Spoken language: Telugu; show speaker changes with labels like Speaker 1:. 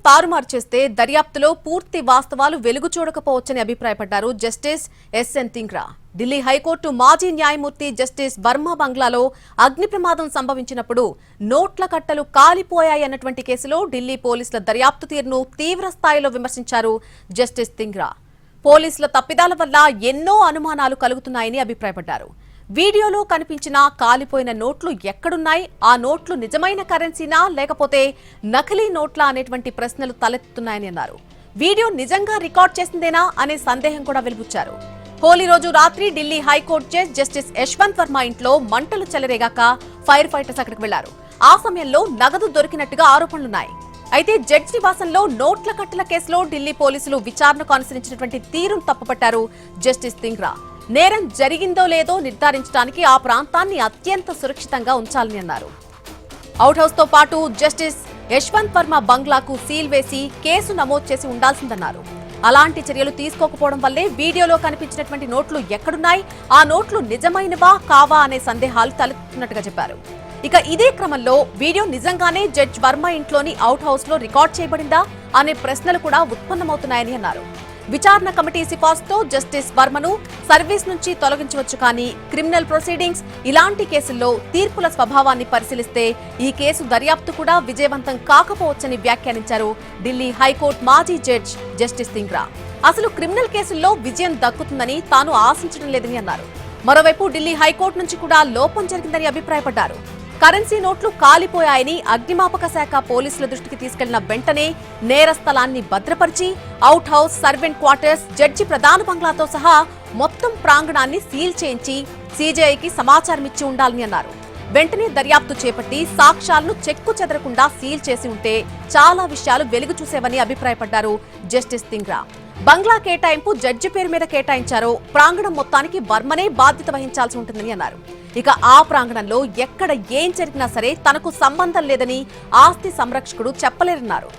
Speaker 1: తారుమారు చేస్తే దర్యాప్తులో పూర్తి వాస్తవాలు వెలుగు చూడకపోవచ్చని అభిప్రాయపడ్డారు జస్టిస్ ఎస్ఎన్ థింగ్రా. ఢిల్లీ హైకోర్టు మాజీ న్యాయమూర్తి జస్టిస్ వర్మ బంగ్లాలో అగ్ని ప్రమాదం సంభవించినప్పుడు నోట్ల కట్టలు కాలిపోయాయన్నటువంటి కేసులో ఢిల్లీ పోలీసుల దర్యాప్తు తీరును తీవ్ర స్థాయిలో విమర్శించారు జస్టిస్ థింగ్రా. పోలీసుల తప్పిదాల వల్ల ఎన్నో అనుమానాలు కలుగుతున్నాయని అభిప్రాయపడ్డారు. వీడియోలో కనిపించిన కాలిపోయిన నోట్లు ఎక్కడున్నాయి, ఆ నోట్లు నిజమైన కరెన్సీనా లేకపోతే నకిలీ నోట్లా అనేటువంటి ప్రశ్నలు తలెత్తుతున్నాయని అన్నారు. వీడియో నిజంగా రికార్డ్ చేసిందేనా అనే సందేహం కూడా వెలుబుచ్చారు. హోలీ రోజు రాత్రి Delhi high court judge justice Yashwant Varma ఇంట్లో మంటలు చెలరేగాక ఫైర్ ఫైటర్స్ అక్కడికి వెళ్లారు. ఆ సమయంలో నగదు దొరికినట్టుగా ఆరోపణలున్నాయి. అయితే జడ్జి నివాసంలో నోట్ల కట్టల కేసులో ఢిల్లీ పోలీసులు విచారణకు అనుసరించినటువంటి తీరును తప్పుపట్టారు జస్టిస్ థింగ్రా. నేరం జరిగిందో లేదో నిర్ధారించడానికి ఆ ప్రాంతాన్ని అత్యంత సురక్షితంగా ఉంచాలని అన్నారు. అవుట్ హౌస్ తో పాటు జస్టిస్ యశ్వంత్ వర్మ బంగ్లాకు సీల్ వేసి కేసు నమోదు చేసి ఉండాల్సిందన్నారు. అలాంటి చర్యలు తీసుకోకపోవడం వల్లే వీడియోలో కనిపించినటువంటి నోట్లు ఎక్కడున్నాయి, ఆ నోట్లు నిజమైనవా కావా అనే సందేహాలు తలెత్తుతున్నట్టుగా చెప్పారు. ఇక ఇదే క్రమంలో వీడియో నిజంగానే జడ్జి వర్మ ఇంట్లోని అవుట్ హౌస్ లో రికార్డ్ చేయబడిందా అనే ప్రశ్నలు కూడా ఉత్పన్నమవుతున్నాయని అన్నారు. విచారణ కమిటీ సిఫార్సుతో జస్టిస్ వర్మను సర్వీస్ నుంచి తొలగించవచ్చు, కానీ క్రిమినల్ ప్రొసీడింగ్స్ ఇలాంటి కేసుల్లో తీర్పుల స్వభావాన్ని పరిశీలిస్తే ఈ కేసు దర్యాప్తు కూడా విజయవంతం కాకపోవచ్చని వ్యాఖ్యానించారు ఢిల్లీ హైకోర్టు మాజీ జడ్జి జస్టిస్ థింగ్రా. అసలు క్రిమినల్ కేసుల్లో విజయం దక్కుతుందని తాను ఆశించడం లేదని అన్నారు. మరోవైపు ఢిల్లీ హైకోర్టు నుంచి కూడా లోపం జరిగిందని అభిప్రాయపడ్డారు. కరెన్సీ నోట్లు కాలిపోయాయని అగ్నిమాపక శాఖ పోలీసుల దృష్టికి తీసుకెళ్లిన వెంటనే నేర స్థలాన్ని భద్రపరిచి out house, servant quarters, judge ప్రధాన బంగ్లాతో సహా మొత్తం ప్రాంగణాన్ని సీల్ చేయించి సీజేఐకి సమాచారం ఇచ్చి ఉండాలని అన్నారు. వెంటనే దర్యాప్తు చేపట్టి సాక్ష్యాలను చెక్కు చెదరకుండా సీల్ చేసి ఉంటే చాలా విషయాలు వెలుగు చూసేవని అభిప్రాయపడ్డారు జస్టిస్ థింగ్రా. బంగ్లా కేటాయింపు జడ్జి పేరు మీద కేటాయించారో ప్రాంగణం మొత్తానికి వర్మనే బాధ్యత వహించాల్సి ఉంటుందని అన్నారు. ఇక ఆ ప్రాంగణంలో ఎక్కడ ఏం జరిగినా సరే తనకు సంబంధం లేదని ఆస్తి సంరక్షకుడు చెప్పలేరన్నారు.